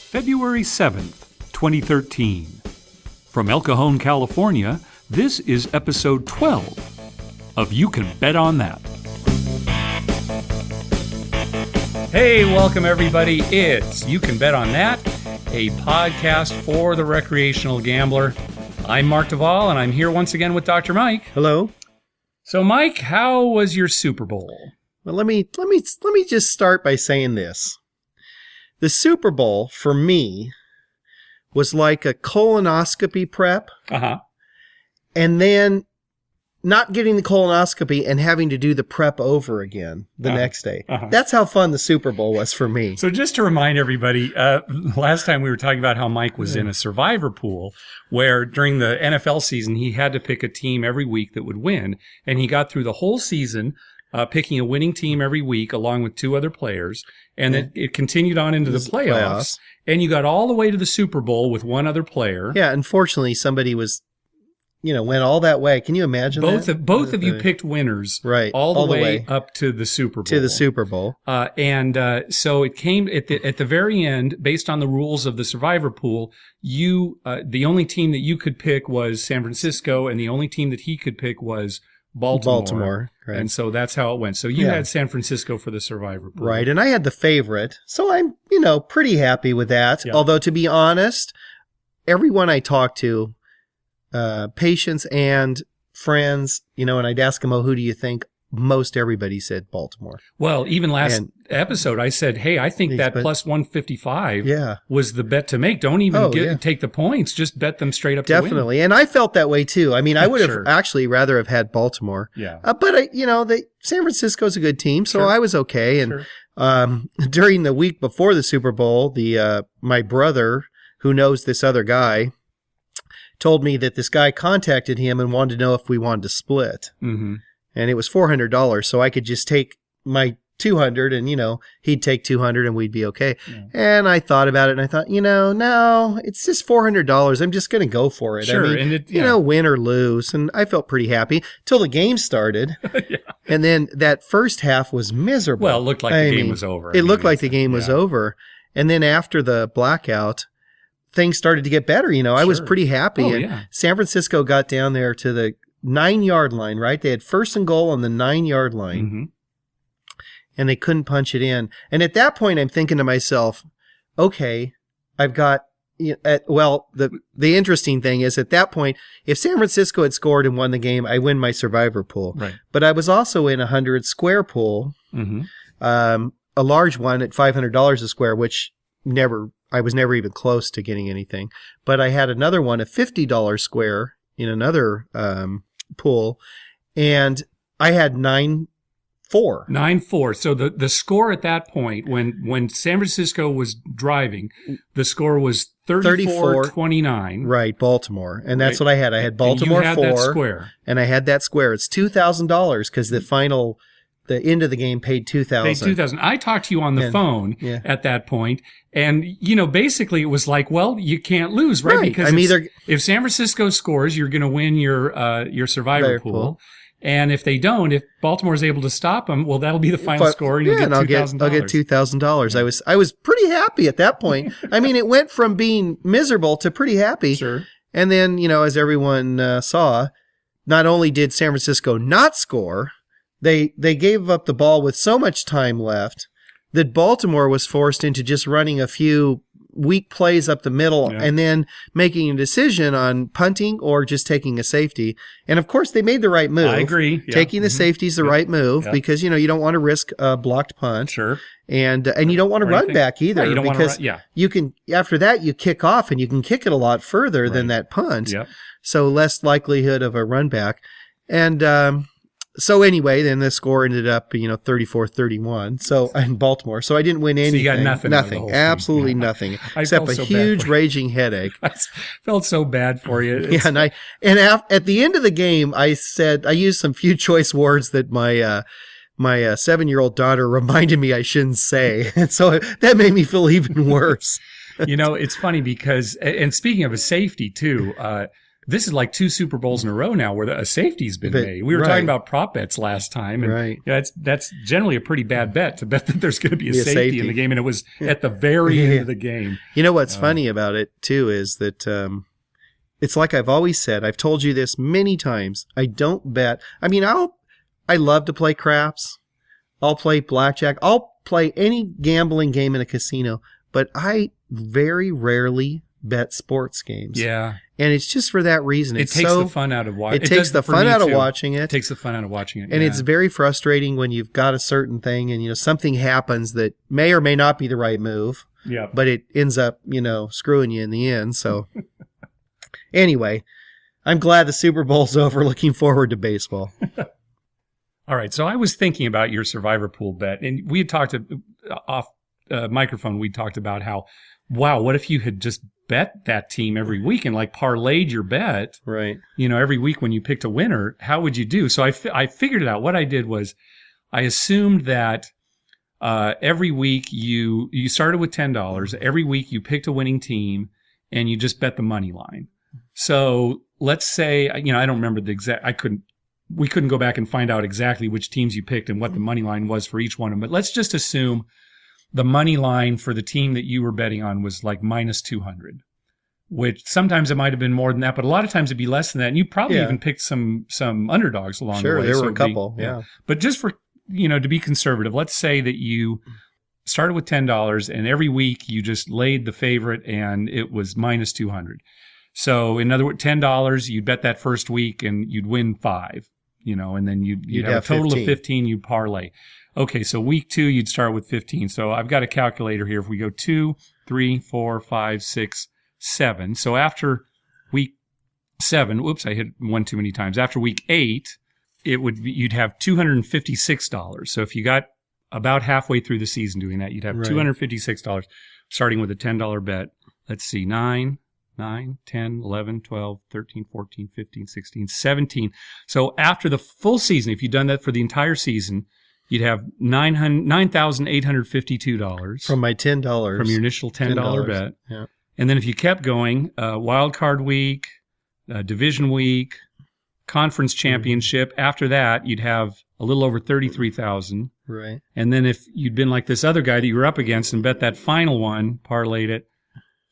February 7th, 2013. From El Cajon, California, this is episode 12 of You Can Bet on That. Hey, welcome everybody. It's You Can Bet on That, a podcast for the recreational gambler. I'm Mark Duvall, and I'm here once again with Dr. Mike. Hello. So, Mike, how was your Super Bowl? Well, let me just start by saying this. The Super Bowl, for me, was like a colonoscopy prep. Uh-huh. And then not getting the colonoscopy and having to do the prep over again the next day. Uh-huh. That's how fun the Super Bowl was for me. So just to remind everybody, last time we were talking about how Mike was in a survivor pool where during the NFL season, he had to pick a team every week that would win. And he got through the whole season picking a winning team every week along with two other players. And it continued on into the playoffs. And you got all the way to the Super Bowl with one other player. Yeah, unfortunately, somebody was, went all that way. Can you imagine that? Both of you picked winners, right? All the way up to the Super Bowl. To the Super Bowl. So it came at the very end, based on the rules of the survivor pool, the only team that you could pick was San Francisco, and the only team that he could pick was Baltimore. Right. And so that's how it went. So you had San Francisco for the survivor pool. Right, and I had the favorite. So I'm, pretty happy with that. Yeah. Although, to be honest, everyone I talked to, patients and friends, and I'd ask them, who do you think? Most everybody said Baltimore. Well, even last episode, I said, hey, I think that plus 155 was the bet to make. Don't even take the points. Just bet them straight up to win. Definitely. And I felt that way, too. I mean, I would have actually rather have had Baltimore. Yeah. But, San Francisco's a good team, so I was okay. And during the week before the Super Bowl, my brother, who knows this other guy, told me that this guy contacted him and wanted to know if we wanted to split. Mm-hmm. And it was $400, so I could just take my $200 and, he'd take $200 and we'd be okay. Yeah. And I thought about it and I thought, no, it's just $400. I'm just going to go for it. Sure. I mean, win or lose. And I felt pretty happy till the game started. Yeah. And then that first half was miserable. Well, it looked like the game was over. It looked like the game was over. And then after the blackout, things started to get better. I was pretty happy. San Francisco got down there to the 9-yard line, right? They had first and goal on the 9-yard line, mm-hmm. and they couldn't punch it in. And at that point, I'm thinking to myself, okay, I've got, the interesting thing is at that point, if San Francisco had scored and won the game, I win my survivor pool. Right. But I was also in a 100 square pool, mm-hmm. A large one at $500 a square, which I was never even close to getting anything. But I had another one, a $50 square in another pool, and I had 9-4. 9-4. So the score at that point, when San Francisco was driving, the score was 34-29. Right, Baltimore. And that's what I had. I had Baltimore 4. And you had that square. And I had that square. It's $2,000 because the end of the game paid $2,000. Paid $2,000. I talked to you on the phone at that point, and basically it was like, well, you can't lose, right? Because if San Francisco scores, you're going to win your survivor pool. And if they don't, if Baltimore's able to stop them, well, that'll be the final score, and you'll get $2,000. I'll get $2,000. I was pretty happy at that point. I mean, it went from being miserable to pretty happy. Sure. And then, as everyone saw, not only did San Francisco not score, They gave up the ball with so much time left that Baltimore was forced into just running a few weak plays up the middle and then making a decision on punting or just taking a safety. And, of course, they made the right move. I agree. Yeah. Taking the safety is the right move because, you don't want to risk a blocked punt. Sure. And you don't want to run back either you don't because you can, after that, you kick off and you can kick it a lot further than that punt. Yep. So less likelihood of a run back. And so anyway, then the score ended up, 34-31. So in Baltimore. So I didn't win anything. So you got nothing. Absolutely nothing. Except a huge raging headache. I felt so bad for you. At the end of the game, I used some few choice words that my 7-year-old daughter reminded me I shouldn't say. And so that made me feel even worse. It's funny because, and speaking of a safety too, this is like 2 Super Bowls in a row now where a safety's been made. We were talking about prop bets last time, and that's generally a pretty bad bet to bet that there's going to be a safety in the game, and it was at the very end of the game. You know what's funny about it too is that it's like I've always said. I've told you this many times. I don't bet. I mean, I love to play craps. I'll play blackjack. I'll play any gambling game in a casino, but I very rarely bet sports games. Yeah. And it's just for that reason. It takes the fun out of watching it. It takes the fun out of watching it. It takes the fun out of watching it. And it's very frustrating when you've got a certain thing and, something happens that may or may not be the right move. Yeah. But it ends up, screwing you in the end. So anyway, I'm glad the Super Bowl's over. Looking forward to baseball. All right. So I was thinking about your survivor pool bet, and we had talked off microphone. We talked about how, wow, what if you had just bet that team every week and like parlayed your bet, right? Every week when you picked a winner, how would you do? So I figured it out. What I did was I assumed that every week you started with $10. Every week you picked a winning team and you just bet the money line. So let's say, I don't remember the exact, we couldn't go back and find out exactly which teams you picked and what the money line was for each one of them. But let's just assume the money line for the team that you were betting on was like minus 200, which sometimes it might have been more than that, but a lot of times it'd be less than that. And you probably even picked some underdogs along the way. Sure, there were a couple, yeah. But just for, to be conservative, let's say that you started with $10 and every week you just laid the favorite and it was minus 200. So in other words, $10, you'd bet that first week and you'd win 5, and then you'd have a total 15. Of 15, you'd parlay. Okay, so week 2, you'd start with 15. So I've got a calculator here. If we go 2, 3, 4, 5, 6, 7. So after week 7, whoops, I hit 1 too many times. After week 8, you'd have $256. So if you got about halfway through the season doing that, you'd have $256 starting with a $10 bet. Let's see, 9, 10, 11, 12, 13, 14, 15, 16, 17. So after the full season, if you'd done that for the entire season, you'd have $9,852 from my $10 from your initial $10 bet. Yeah. And then if you kept going, wild card week, division week, conference championship. After that, you'd have a little over 33,000. Right. And then if you'd been like this other guy that you were up against and bet that final one, parlayed it,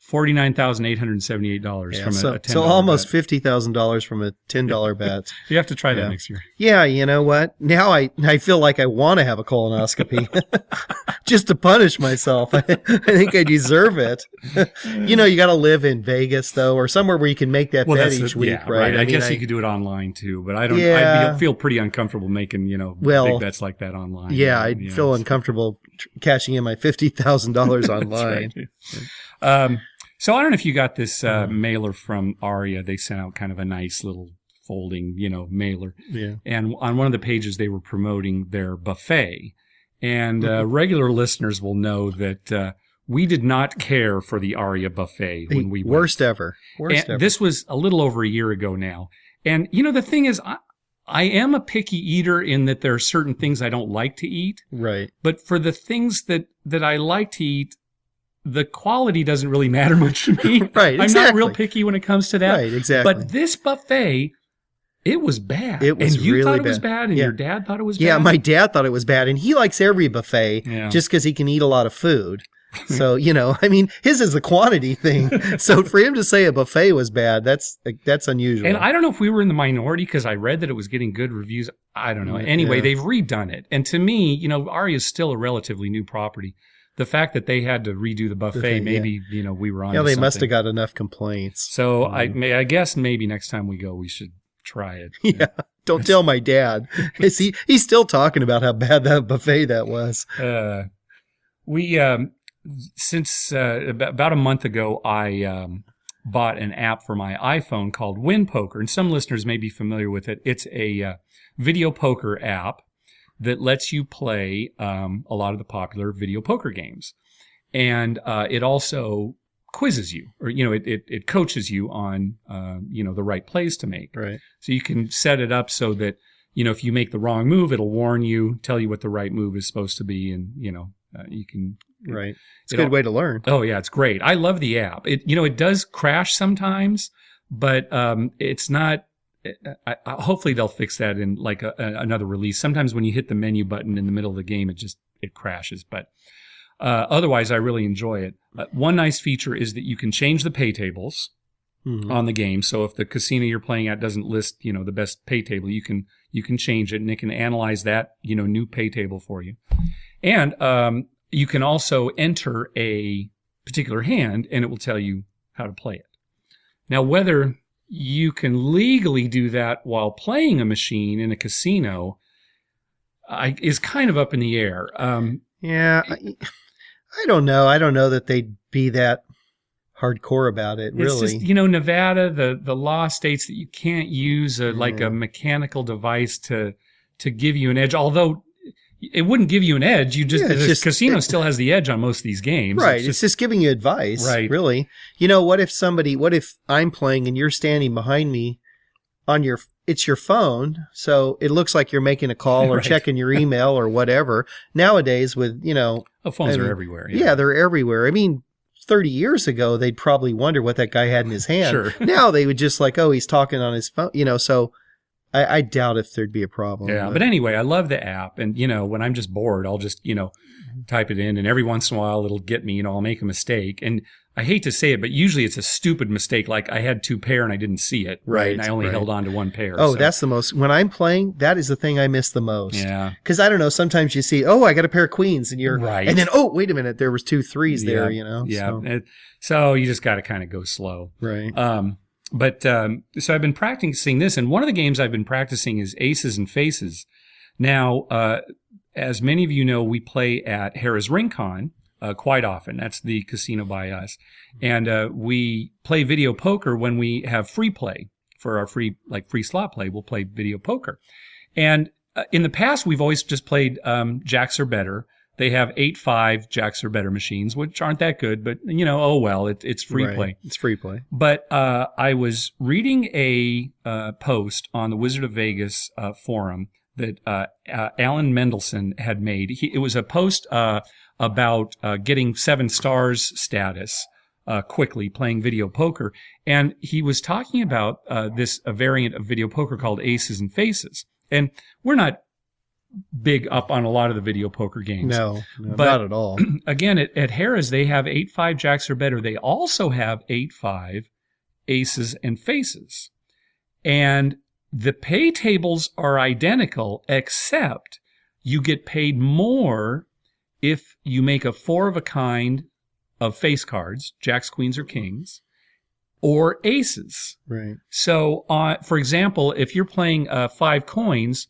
$49,878 from a $10 So almost bet. $50,000 from a $10 bet. You have to try that next year. Yeah, you know what? Now I feel like I want to have a colonoscopy just to punish myself. I think I deserve it. You got to live in Vegas, though, or somewhere where you can make that bet each week, right? I guess you could do it online, too, but I don't. Yeah. I'd feel pretty uncomfortable making, big bets like that online. Yeah, I'd feel uncomfortable cashing in my $50,000 online. Right. So I don't know if you got this mailer from Aria. They sent out kind of a nice little folding, mailer. Yeah. And on one of the pages, they were promoting their buffet. And regular listeners will know that we did not care for the Aria buffet when we went. Worst ever. This was a little over a year ago now. And, the thing is, I am a picky eater in that there are certain things I don't like to eat. Right. But for the things that I like to eat, the quality doesn't really matter much to me. Right, exactly. I'm not real picky when it comes to that. Right, exactly. But this buffet, it was bad. It was and you really thought bad. It was bad, and your dad thought it was bad? Yeah, my dad thought it was bad, and he likes every buffet just because he can eat a lot of food. So, his is a quantity thing. So for him to say a buffet was bad, that's unusual. And I don't know if we were in the minority because I read that it was getting good reviews. I don't know. Anyway, they've redone it. And to me, Aria is still a relatively new property. The fact that they had to redo the buffet, maybe, we were on. Yeah, they something. must have got enough complaints. So I guess maybe next time we go, we should try it. Yeah. Don't tell my dad. He's still talking about how bad that buffet that was. Since about a month ago, I bought an app for my iPhone called WinPoker, and some listeners may be familiar with it. It's a video poker app that lets you play a lot of the popular video poker games. And it also quizzes you, or, it coaches you on, the right plays to make. Right. So you can set it up so that, if you make the wrong move, it'll warn you, tell you what the right move is supposed to be, and, you can... Right. It's a good way to learn. Oh, yeah, it's great. I love the app. It does crash sometimes, but it's not. Hopefully they'll fix that in like another release. Sometimes when you hit the menu button in the middle of the game, it crashes. But otherwise, I really enjoy it. One nice feature is that you can change the pay tables on the game. So if the casino you're playing at doesn't list, the best pay table, you can change it, and it can analyze that, new pay table for you. And you can also enter a particular hand, and it will tell you how to play it. Now, whether you can legally do that while playing a machine in a casino is kind of up in the air. Yeah, I don't know. I don't know that they'd be that hardcore about it, really. It's just, Nevada, the law states that you can't use like a mechanical device to give you an edge, although it wouldn't give you an edge. The casino still has the edge on most of these games. Right. It's just giving you advice, right. Really. What if I'm playing and you're standing behind me it's your phone, so it looks like you're making a call or right. checking your email or whatever. Nowadays with, phones are everywhere. Yeah, they're everywhere. 30 years ago, they'd probably wonder what that guy had in his hand. Sure. Now they would just like, oh, he's talking on his phone, so I doubt if there'd be a problem. Yeah, but anyway, I love the app. And, when I'm just bored, I'll just, type it in. And every once in a while, it'll get me, I'll make a mistake. And I hate to say it, but usually it's a stupid mistake. Like I had 2 pair and I didn't see it. Right. And I only held on to 1 pair. Oh, so. That's the most. When I'm playing, that is the thing I miss the most. Yeah. Because I don't know, sometimes you see, oh, I got a pair of queens and you're right. And then, oh, wait a minute, there was 2 threes there, Yeah. So you just got to kind of go slow. Right. So I've been practicing this, and one of the games I've been practicing is Aces and Faces. Now, as many of you know, we play at Harrah's Rincon quite often. That's the casino by us. And we play video poker when we have free play. For our free slot play, we'll play video poker. And in the past, we've always just played Jacks or Better. They have 8-5 Jacks or Better machines, which aren't that good, but, oh well, it's free play. It's free play. But I was reading a post on the Wizard of Vegas forum that Alan Mendelsohn had made. It was a post about getting 7 stars status quickly playing video poker. And he was talking about a variant of video poker called Aces and Faces. And we're not big up on a lot of the video poker games. No, not at all. Again, at Harrah's, they have 8-5 Jacks or Better. They also have 8-5 Aces and Faces. And the pay tables are identical, except you get paid more if you make a 4 of a kind of face cards, Jacks, Queens, or Kings, or Aces. Right. So, for example, if you're playing 5 coins,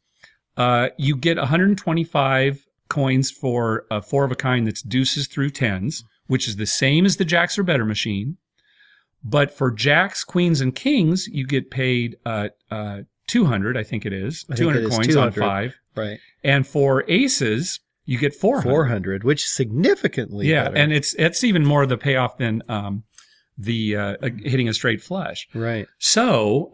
you get 125 coins for a 4 of a kind that's deuces through 10s, which is the same as the Jacks or Better machine. But for Jacks, Queens, and Kings, you get paid 200, I think it is. 200 coins 200. On 5. Right. And for Aces, you get 400. 400, which is significantly better. And it's even more of the payoff than hitting a straight flush. Right. So,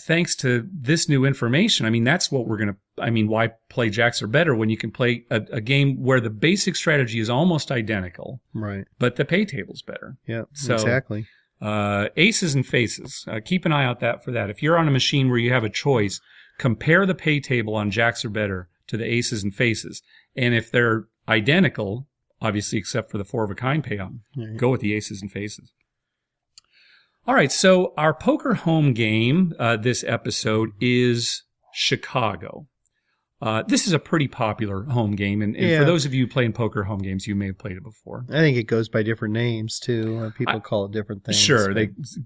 thanks to this new information, that's what we're going to, why play Jacks or Better when you can play a game where the basic strategy is almost identical. Right. But the pay table's better. Yeah, so, exactly. Aces and Faces. Keep an eye out for that. If you're on a machine where you have a choice, compare the pay table on Jacks or Better to the Aces and Faces. And if they're identical, obviously except for the 4 of a kind payoff, go with the Aces and Faces. All right, so our poker home game this episode is Chicago. This is a pretty popular home game, and for those of you playing poker home games, you may have played it before. I think it goes by different names, too. People call it different things. Sure,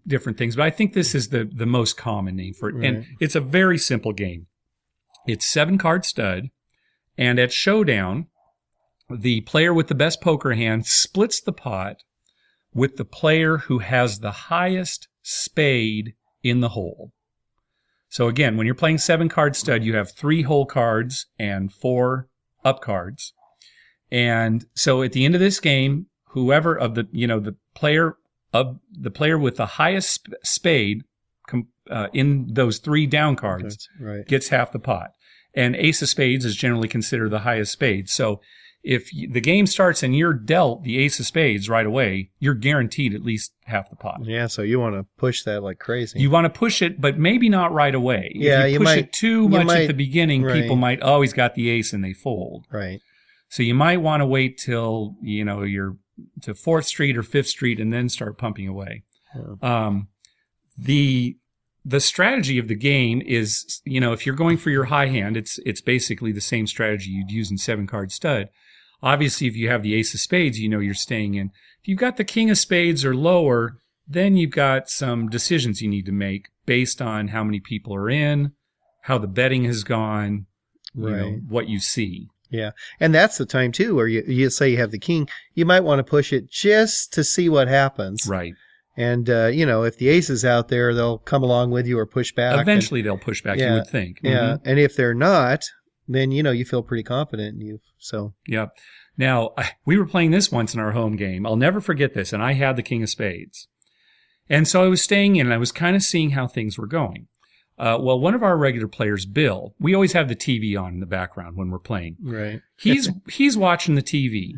different things, but I think this is the most common name for it. Right. And it's a very simple game. It's 7-card stud, and at Showdown, the player with the best poker hand splits the pot with the player who has the highest spade in the hole. So again, when you're playing 7-card stud, you have 3 hole cards and 4 up cards. And so at the end of this game, whoever of the player with the highest spade in those 3 down cards gets half the pot. And ace of spades is generally considered the highest spade. So the game starts and you're dealt the ace of spades right away, you're guaranteed at least half the pot. Yeah, so you want to push that like crazy. You want to push it, but maybe not right away. Yeah, if you push it too much at the beginning, right. people might, oh, he's got the ace, and they fold. Right. So you might want to wait till, you're to 4th Street or 5th Street and then start pumping away. Yeah. The strategy of the game is, if you're going for your high hand, it's basically the same strategy you'd use in 7-card stud. Obviously, if you have the ace of spades, you're staying in. If you've got the king of spades or lower, then you've got some decisions you need to make based on how many people are in, how the betting has gone, what you see. Yeah. And that's the time, too, where you say you have the king. You might want to push it just to see what happens. Right. And, if the ace is out there, they'll come along with you or push back. Eventually they'll push back, you would think. Yeah. Mm-hmm. And if they're not, then, you feel pretty confident in you. So. Yeah. Now, we were playing this once in our home game. I'll never forget this. And I had the king of spades. And so I was staying in and I was kind of seeing how things were going. Well, one of our regular players, Bill, we always have the TV on in the background when we're playing. Right. He's watching the TV.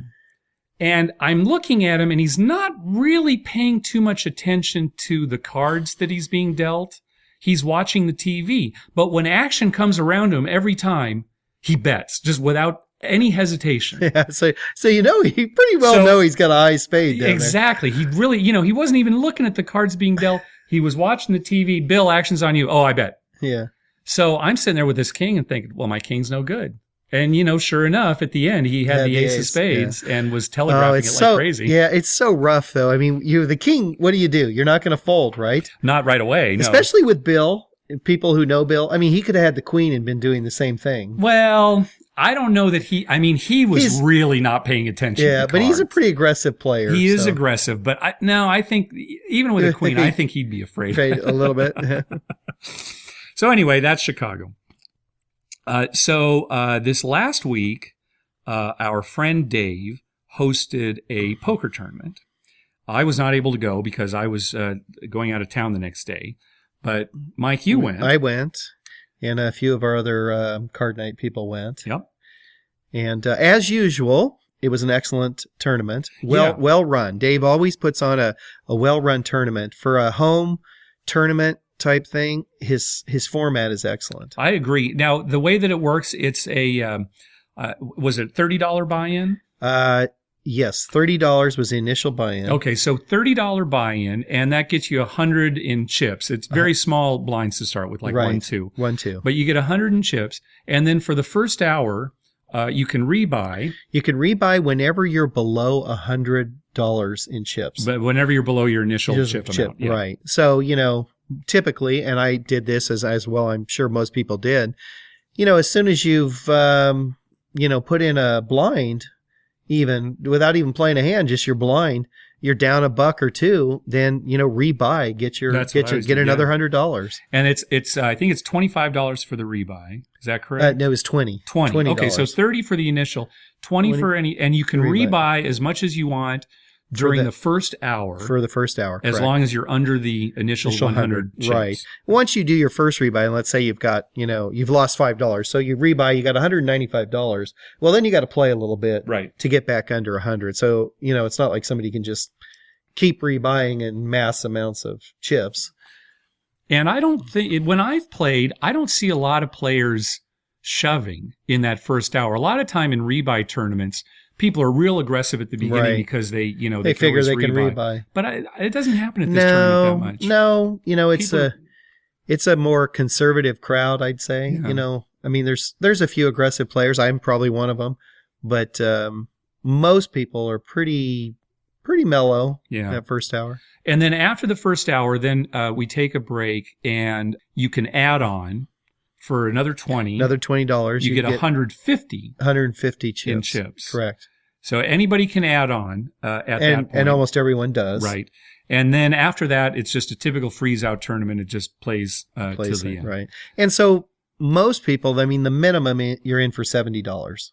And I'm looking at him, and he's not really paying too much attention to the cards that he's being dealt. He's watching the TV. But when action comes around him every time, he bets, just without any hesitation. Yeah, so he pretty well know he's got a high spade down exactly. There. He really, he wasn't even looking at the cards being dealt. He was watching the TV. Bill, action's on you. Oh, I bet. Yeah. So I'm sitting there with this king and thinking, well, my king's no good. And, sure enough, at the end, he had the ace of spades and was telegraphing it like crazy. Yeah, it's so rough, though. I mean, the king, what do? You're not going to fold, right? Not right away, no. Especially with Bill, people who know Bill. I mean, he could have had the queen and been doing the same thing. Well, I don't know that he was really not paying attention to the but he's a pretty aggressive player. He is aggressive, but I think even with a queen, I think he'd be afraid a little bit. So anyway, that's Chicago. So this last week, our friend Dave hosted a poker tournament. I was not able to go because I was going out of town the next day. But Mike, you went. I went, and a few of our other card night people went. Yep. And as usual, it was an excellent tournament. Well run. Dave always puts on a well-run tournament. For a home tournament type thing, his format is excellent. I agree. Now, the way that it works, it's a was it $30 buy-in? Yes, $30 was the initial buy-in. Okay, so $30 buy-in, and that gets you 100 in chips. It's very small blinds to start with, like 1, 2. 1, 2. But you get 100 in chips, and then for the first hour, you can rebuy. You can rebuy whenever you're below $100 in chips. But whenever you're below your initial chip amount. Yeah. Right. So, typically, and I did this as well, I'm sure most people did, as soon as you've, put in a blind, even without even playing a hand, just your blind, you're down $1 or $2, then, rebuy, get another $100. And it's I think it's $25 for the rebuy. Is that correct? No, it was 20. Okay, so 30 for the initial, 20 for any, and you can rebuy as much as you want during the first hour. For the first hour, as long as you're under the initial 100 chips. Right. Once you do your first rebuy, and let's say you've got, you've lost $5, so you rebuy, you got $195. Well, then you got to play a little bit to get back under 100. So, it's not like somebody can just keep rebuying in mass amounts of chips. And I don't think, when I've played, I don't see a lot of players shoving in that first hour. A lot of time in rebuy tournaments, people are real aggressive at the beginning because they figure they can rebuy. But it doesn't happen at this tournament that much. No, it's a more conservative crowd, I'd say. Yeah. There's a few aggressive players. I'm probably one of them, but most people are pretty mellow that first hour. And then after the first hour, then we take a break, and you can add on for another $20. Another $20. You get 150. 150 chips. In chips. Correct. So anybody can add on at that point. And almost everyone does. Right. And then after that, it's just a typical freeze-out tournament. It just plays to the end. Right. And so most people, the minimum, you're in for $70.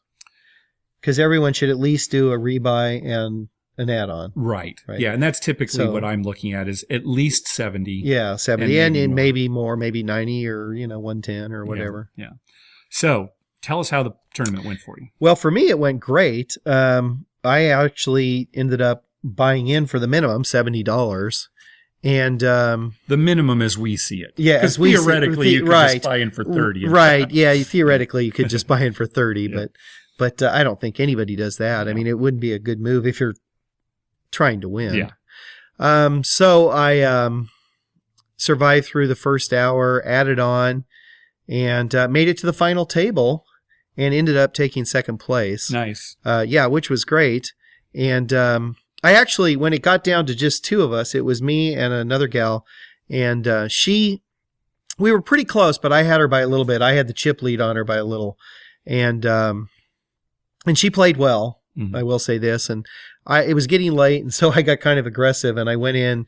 Because everyone should at least do a rebuy and an add-on. Right. Yeah, and that's typically what I'm looking at is at least 70. Yeah, 70. And maybe more, maybe 90 or, 110 or whatever. Yeah. So tell us how the tournament went for you. Well, for me, it went great. I actually ended up buying in for the minimum, $70. And the minimum as we see it. Yeah, because theoretically you could just buy in for 30. Right. Yeah, theoretically you could just buy in for 30, Yeah. but I don't think anybody does that. Yeah. I mean, it wouldn't be a good move if you're trying to win. Yeah. So I survived through the first hour, added on, and made it to the final table and ended up taking second place. Nice. Yeah, which was great. And I actually, when it got down to just two of us, it was me and another gal, and we were pretty close, but I had her by a little bit. I had the chip lead on her by a little, and she played well. Mhm. I will say this, and it was getting late, and so I got kind of aggressive, and I went in.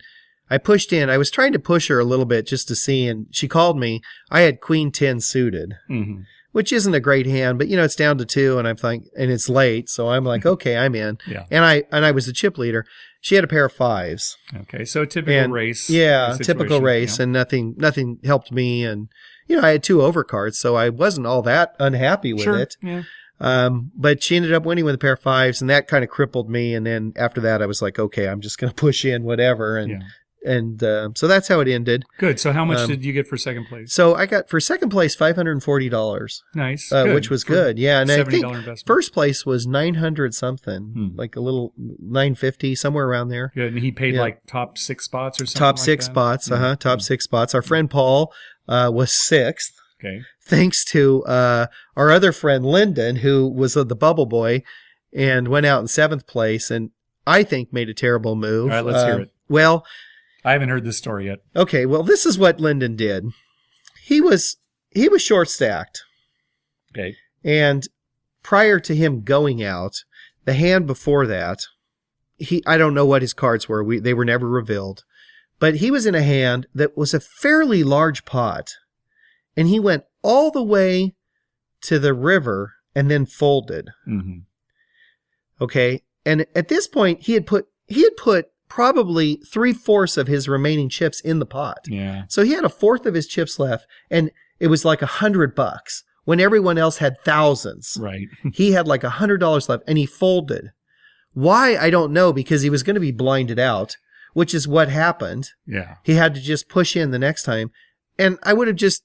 I pushed in. I was trying to push her a little bit just to see, and she called me. I had Queen 10 suited, Mm-hmm. which isn't a great hand, but it's down to 2, and I'm like, and it's late, so I'm like, okay, I'm in. Yeah. And I was the chip leader. She had a pair of 5s. Okay, so typical race. Yeah, situation. typical race, Yeah. and nothing helped me, and I had 2 overcards, so I wasn't all that unhappy with Sure. it. Yeah. But she ended up winning with a pair of 5s, and that kind of crippled me. And then after that, I was like, okay, I'm just going to push in whatever, and so that's how it ended. Good. So how much did you get for second place? So I got for second place $540. Nice. Which was good. Yeah, and I $70 think investment. first place was 900 something, like a little 950, somewhere around there. Good. And he paid Yeah. like top 6 spots or something. Top like 6 that? spots. Yeah. Top 6 spots. Our friend Paul was 6th. Okay. Thanks to our other friend Lyndon, who was the bubble boy and went out in 7th place, and I think made a terrible move. All right, let's hear it. Well, I haven't heard this story yet. okay, well, this is what Lyndon did. He was short stacked, Okay. and prior to him going out, the hand before that, I don't know what his cards were. They were never revealed, but he was in a hand that was a fairly large pot. And he went all the way to the river and then folded. Mm-hmm. Okay. And at this point, he had put probably 3/4 of his remaining chips in the pot. Yeah. So he had 1/4 of his chips left, and it was like $100 when everyone else had thousands. Right. He had like $100 left, and he folded. Why? I don't know, because he was going to be blinded out, which is what happened. Yeah. He had to just push in the next time. And I would have just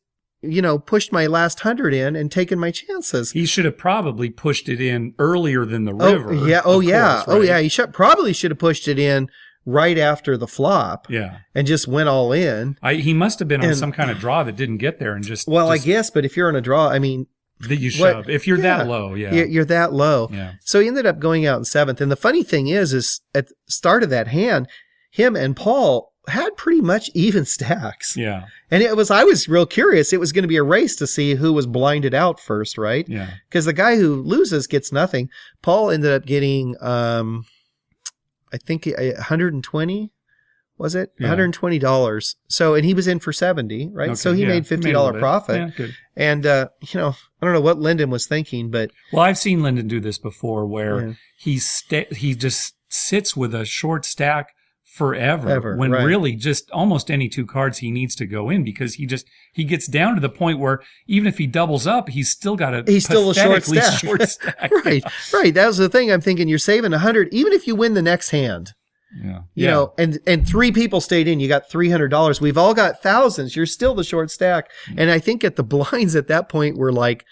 pushed my last 100 in and taken my chances. He should have probably pushed it in earlier than the river. Oh, yeah. He probably should have pushed it in right after the flop. Yeah. And just went all in. He must have been on some kind of draw that didn't get there and just. Well, I guess, but if you're on a draw, I mean. That you shove. If you're that low, yeah. You're that low. Yeah. So he ended up going out in 7th. And the funny thing is at the start of that hand, him and Paul had pretty much even stacks. Yeah. And I was real curious. It was going to be a race to see who was blinded out first, right? Yeah. Because the guy who loses gets nothing. Paul ended up getting, I think 120, was it? Yeah. $120. So, and he was in for 70, right? Okay, So he made $50 profit. Yeah, good. And, I don't know what Lyndon was thinking, but. Well, I've seen Lyndon do this before where he just sits with a short stack forever when really just almost any 2 cards he needs to go in, because he gets down to the point where even if he doubles up, he's still a short stack. Right. That was the thing. I'm thinking you're saving 100, even if you win the next hand. Yeah. You know, and 3 people stayed in, you got $300. We've all got thousands. You're still the short stack. And I think at the blinds at that point were like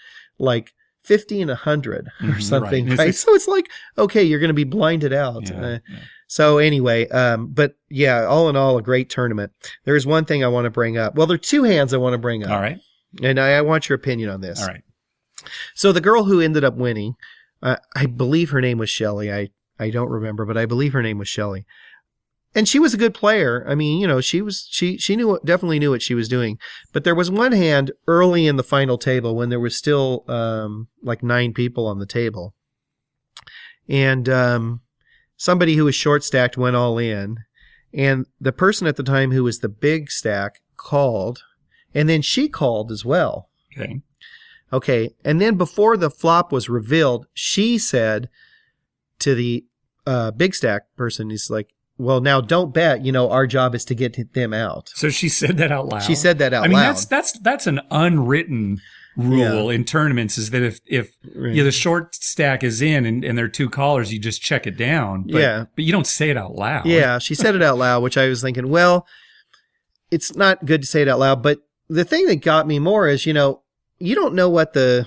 50 and 100 or something. Right. So it's like, okay, you're going to be blinded out. So anyway, but yeah, all in all, a great tournament. There's one thing I want to bring up. Well, there are 2 hands I want to bring up. All right. And I want your opinion on this. All right. So the girl who ended up winning, I believe her name was Shelley. I don't remember, but I believe her name was Shelley. And she was a good player. I mean, she definitely knew what she was doing. But there was one hand early in the final table when there was still like 9 people on the table. And somebody who was short stacked went all in. And the person at the time who was the big stack called. And then she called as well. Okay. And then before the flop was revealed, she said to the big stack person, he's like, well, now don't bet, our job is to get them out. So she said that out loud. She said that out loud. I mean, that's an unwritten rule in tournaments is that if Right. the short stack is in and there are 2 callers, you just check it down. But you don't say it out loud. Yeah, she said it out loud, which I was thinking, well, it's not good to say it out loud. But the thing that got me more is, you don't know what the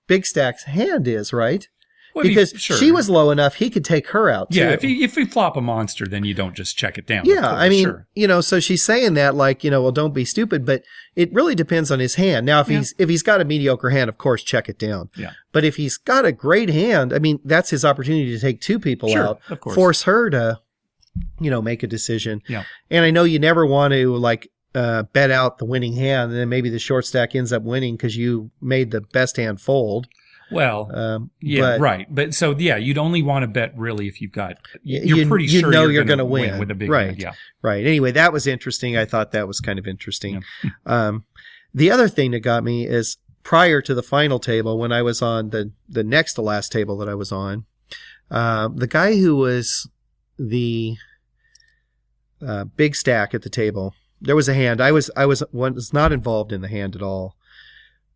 big stack's hand is, right? Well, Because sure. she was low enough, he could take her out, too. Yeah, if you flop a monster, then you don't just check it down. Yeah, of course, I mean, sure. So she's saying that like, well, don't be stupid, but it really depends on his hand. Now, if he's got a mediocre hand, of course, check it down. Yeah. But if he's got a great hand, I mean, that's his opportunity to take 2 people Sure, out, of course. force her to, make a decision. Yeah. And I know you never want to bet out the winning hand, and then maybe the short stack ends up winning because you made the best hand fold. Well, right. But so, you'd only want to bet really if you've got, you're pretty sure you're going to win with a big right. hand. Yeah. Right. Anyway, that was interesting. I thought that was kind of interesting. Yeah. The other thing that got me is prior to the final table, when I was on the next to last table that I was on, the guy who was the big stack at the table, there was a hand. I was not involved in the hand at all.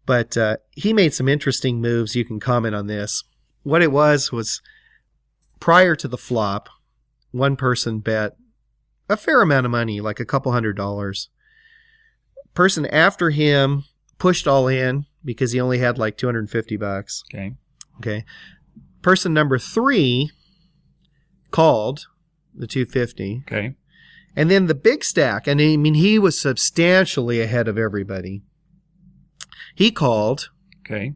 But he made some interesting moves. You can comment on this. What it was prior to the flop, one person bet a fair amount of money, like a couple $100. Person after him pushed all in because he only had like $250. Okay. Person number 3 called the 250. Okay. And then the big stack, and I mean, he was substantially ahead of everybody. He called. Okay.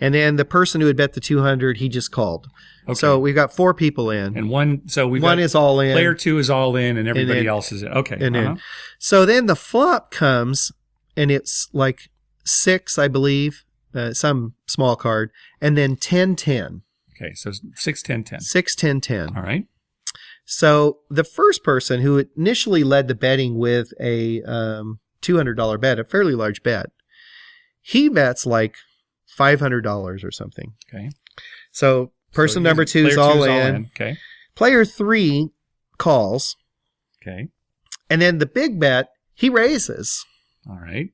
And then the person who had bet the 200, he just called. Okay. So we've got 4 people in. And one is all in. Player 2 is all in, and everybody else is in. Okay. And then, so then the flop comes, and it's like 6, I believe, some small card, and then 10-10. Okay, so 6, 10, 10. 6, 10, 10. All right. So the first person who initially led the betting with a $200 bet, a fairly large bet, he bets like $500 or something. Okay. So person number 2 is all in. Okay. Player 3 calls. Okay. And then the big bet, he raises. All right.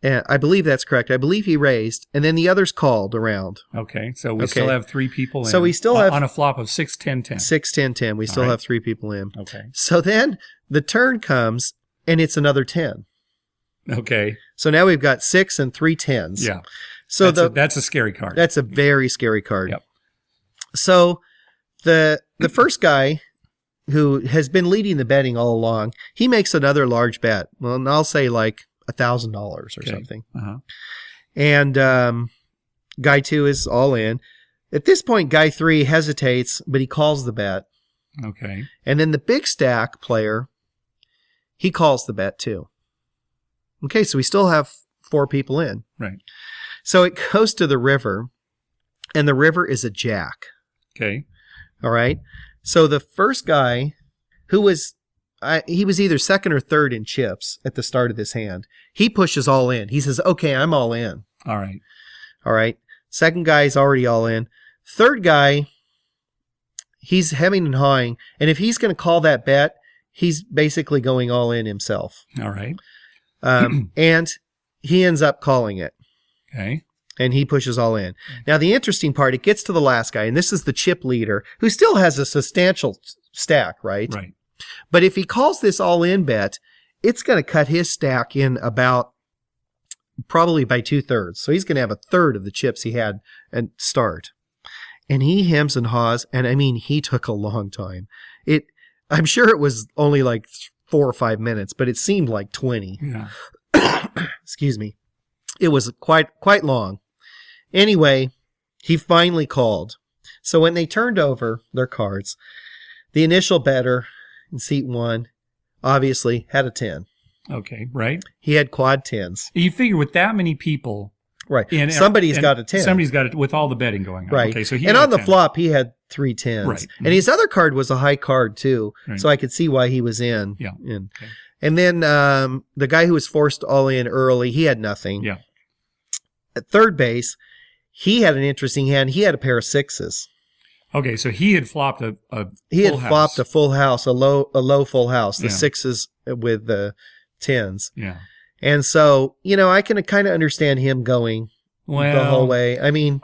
And I believe that's correct. I believe he raised. And then the others called around. Okay. So we still have 3 people in. So we still have... On a flop of 6, 10, 10. 6, 10, 10. We still have 3 people in. Okay. So then the turn comes, and it's another 10. Okay. So now we've got 6 and 3 10s. Yeah. So that's a scary card. That's a very scary card. Yep. So the first guy who has been leading the betting all along, he makes another large bet. Well, and I'll say like $1,000 or something. Uh-huh. And guy 2 is all in. At this point, guy 3 hesitates, but he calls the bet. Okay. And then the big stack player, he calls the bet too. Okay, so we still have 4 people in. Right. So it goes to the river, and the river is a jack. Okay. All right. So the first guy, who was, he was either second or third in chips at the start of this hand, he pushes all in. He says, okay, I'm all in. All right. All right. Second guy's already all in. Third guy, he's hemming and hawing, and if he's going to call that bet, he's basically going all in himself. All right. And he ends up calling it. Okay. And he pushes all in. Now, the interesting part, it gets to the last guy, and this is the chip leader, who still has a substantial stack, right? Right. But if he calls this all-in bet, it's going to cut his stack in about probably by 2/3. So he's going to have 1/3 of the chips he had at start. And he hems and haws, and I mean, he took a long time. I'm sure it was only like 4 or 5 minutes, but it seemed like 20. Yeah. Excuse me. It was quite long. Anyway, he finally called. So when they turned over their cards, the initial bettor in seat 1 obviously had a 10. Okay, right. He had quad 10s. You figure with that many people, right? Somebody's got a 10. Somebody's got it with all the betting going on. Right. Okay, so and on the flop, he had 3 10s. Right. And his other card was a high card too, right. So I could see why he was in. Yeah. Okay. And then the guy who was forced all in early, he had nothing. Yeah. At third base, he had an interesting hand. He had a pair of 6s. Okay, so he had flopped a flopped a full house, a low full house, the Yeah. 6s with the 10s. Yeah. And so, I can kind of understand him going the whole way. I mean,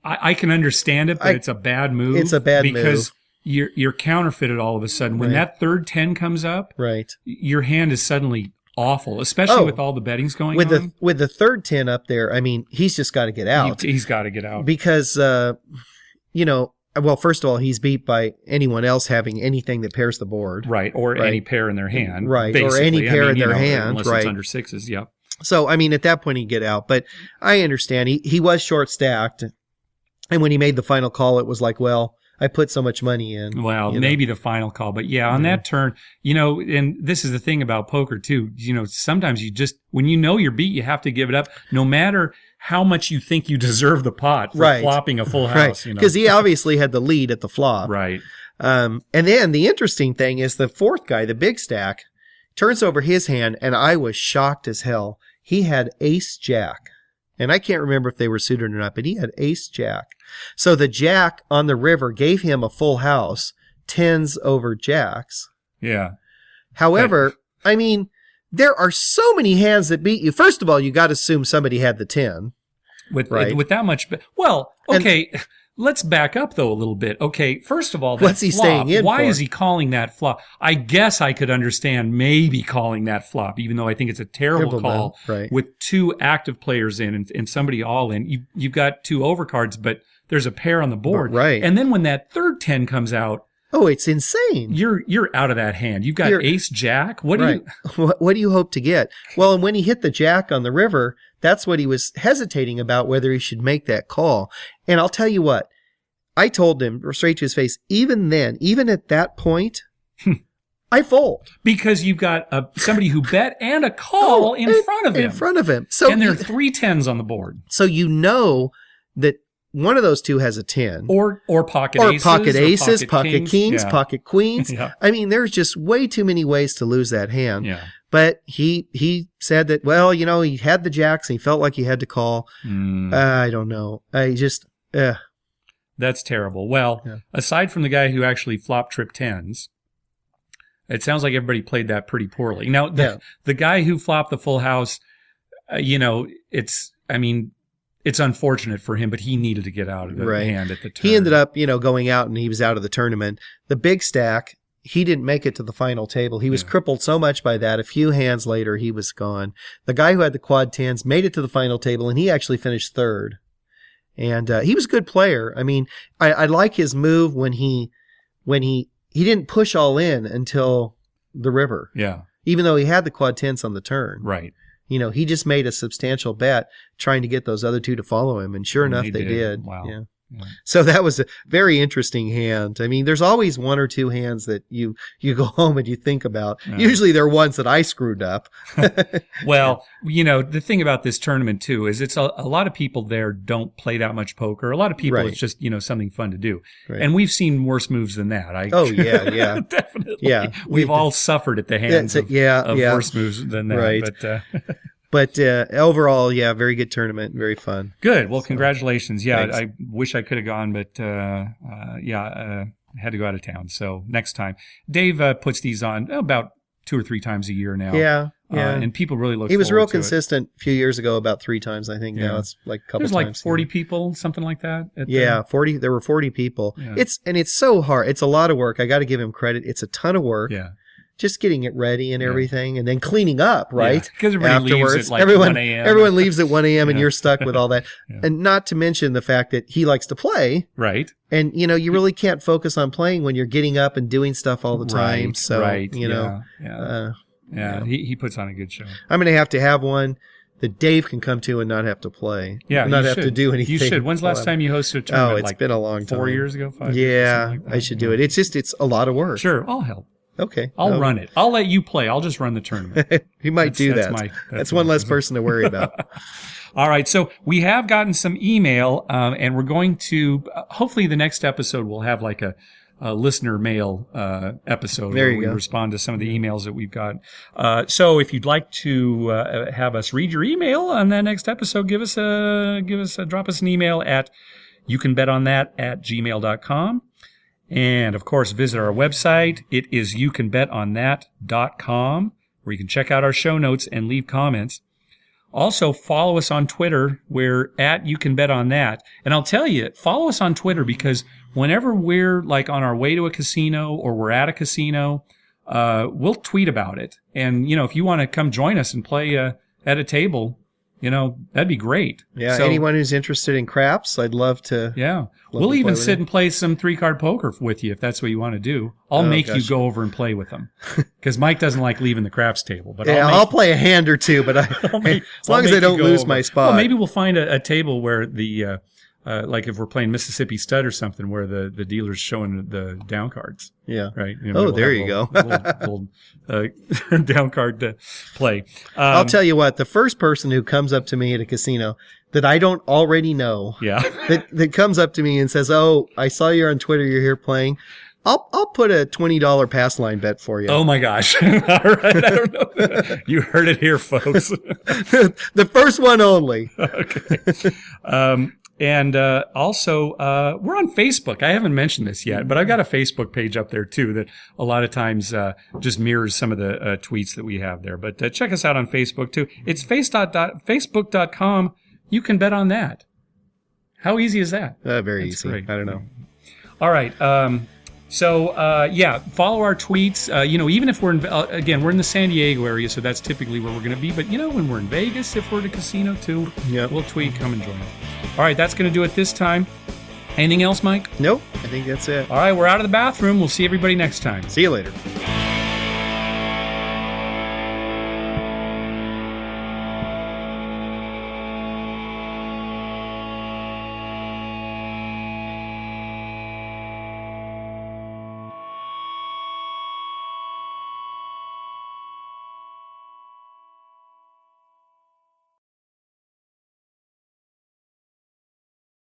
I can understand it, but it's a bad move. It's a bad move. Because you're counterfeited all of a sudden. When that third 10 comes up, right, your hand is suddenly awful, especially with all the bettings going on. With the third 10 up there, I mean, he's just got to get out. He's got to get out. Because, well, first of all, he's beat by anyone else having anything that pairs the board. Right, or any pair in their hand. Right, basically. or any pair in their hand. Unless it's under sixes, yeah. So, I mean, at that point, he'd get out. But I understand. He was short-stacked. And when he made the final call, it was like, well, I put so much money in. Well, maybe the final call. But yeah, on that turn, and this is the thing about poker too, sometimes when you're beat, you have to give it up no matter how much you think you deserve the pot for flopping a full house. Right. Because he obviously had the lead at the flop. Right. And then the interesting thing is the fourth guy, the big stack, turns over his hand, and I was shocked as hell. He had ace-jack. And I can't remember if they were suited or not, but he had ace-jack. So the jack on the river gave him a full house, tens over jacks. Yeah. However, I mean, there are so many hands that beat you. First of all, you got to assume somebody had the 10. With that much. Well, okay. Let's back up, though, a little bit. Okay, first of all, that what's he flop, staying in why for? is he calling that flop? I guess I could understand maybe calling that flop, even though I think it's a terrible call with two active players in and somebody all in. You've got two overcards, but there's a pair on the board. Right. And then when that third 10 comes out, oh, it's insane. You're out of that hand. You've got ace-jack. What do you hope to get? Well, and when he hit the jack on the river, that's what he was hesitating about, whether he should make that call. And I'll tell you what, I told him straight to his face, even then, even at that point, I fold. Because you've got somebody who bet and a call in front of him. In front of him. So and there are three 10s on the board. So that one of those two has a 10. Or pocket aces. Pocket kings, yeah. pocket queens. Yeah. I mean, there's just way too many ways to lose that hand. Yeah. But he said that, well, he had the jacks and he felt like he had to call. I don't know. That's terrible. Well, aside from the guy who actually flop trip 10s, it sounds like everybody played that pretty poorly. Now, the guy who flopped the full house, it's unfortunate for him, but he needed to get out of the hand at the turn. He ended up, going out and he was out of the tournament. The big stack, he didn't make it to the final table. He was crippled so much by that. A few hands later, he was gone. The guy who had the quad 10s made it to the final table, and he actually finished third. And he was a good player. I mean, I like his move when he didn't push all in until the river. Yeah. Even though he had the quad 10s on the turn. Right. He just made a substantial bet trying to get those other two to follow him. And sure enough, they did. Wow. Yeah. So that was a very interesting hand. I mean, there's always one or two hands that you go home and you think about. Usually they're ones that I screwed up. Well, the thing about this tournament too is it's a lot of people there don't play that much poker. A lot of people, it's just, something fun to do. Right. And we've seen worse moves than that. Yeah. Definitely. Yeah. We've all suffered at the hands of worse moves than that. Right. But overall, very good tournament. Very fun. Good. Well, congratulations. Yeah, thanks. I wish I could have gone, but had to go out of town. So next time. Dave puts these on about 2 or 3 times a year now. Yeah. And people really look forward to it. He was real consistent a few years ago, about 3 times, I think. Yeah. Now it's like a couple times. There's like 40 people, something like that. 40. There were 40 people. Yeah. It's so hard. It's a lot of work. I got to give him credit. It's a ton of work. Yeah. Just getting it ready and everything, and then cleaning up, right? Because everybody leaves at like 1 a.m. Everyone leaves at 1 a.m. and you're stuck with all that. And not to mention the fact that he likes to play. Right. And, you really can't focus on playing when you're getting up and doing stuff all the time. He puts on a good show. I'm going to have one that Dave can come to and not have to play. Yeah, not have to do anything. You should. When's the last time you hosted a tournament? Oh, it's been a long time. 4 years ago, 5 years Yeah, like that. I should do it. It's a lot of work. Sure, I'll help. Okay. I'll run it. I'll let you play. I'll just run the tournament. You might do that. That's one less person to worry about. All right. So we have gotten some email, and we're going to, hopefully the next episode we'll have like a listener mail episode where we respond to some of the emails that we've got. So if you'd like to have us read your email on that next episode, drop us an email at youcanbetOnThat@gmail.com. And, of course, visit our website. It is youcanbetOnThat.com, where you can check out our show notes and leave comments. Also, follow us on Twitter. We're at You Can Bet On That. And I'll tell you, follow us on Twitter because whenever we're like on our way to a casino or we're at a casino, we'll tweet about it. And, if you want to come join us and play at a table, that'd be great. Yeah, so, anyone who's interested in craps, I'd love to. Yeah. We'll even sit and play some 3-card poker with you if that's what you want to do. I'll make you go over and play with them. Because Mike doesn't like leaving the craps table. But I'll play a hand or two, but as long as I don't lose my spot. Well, maybe we'll find a table where the like if we're playing Mississippi Stud or something, where the dealer's showing the down cards. Yeah. Right. There you go. little down card to play. I'll tell you what, the first person who comes up to me at a casino that I don't already know, that comes up to me and says, "Oh, I saw you on Twitter. You're here playing." I'll put a $20 pass line bet for you. Oh my gosh! All right, I don't know. You heard it here, folks. The first one only. Okay. And also, we're on Facebook. I haven't mentioned this yet, but I've got a Facebook page up there too that a lot of times just mirrors some of the tweets that we have there. But check us out on Facebook too. It's facebook.com. You can bet on that. How easy is that? Very That's easy. Great. I don't know. All right. So follow our tweets. Even if we're again, we're in the San Diego area, so that's typically where we're going to be. But when we're in Vegas, if we're at a casino too, we'll tweet. Come and join us. All right, that's going to do it this time. Anything else, Mike? Nope. I think that's it. All right, we're out of the bathroom. We'll see everybody next time. See you later.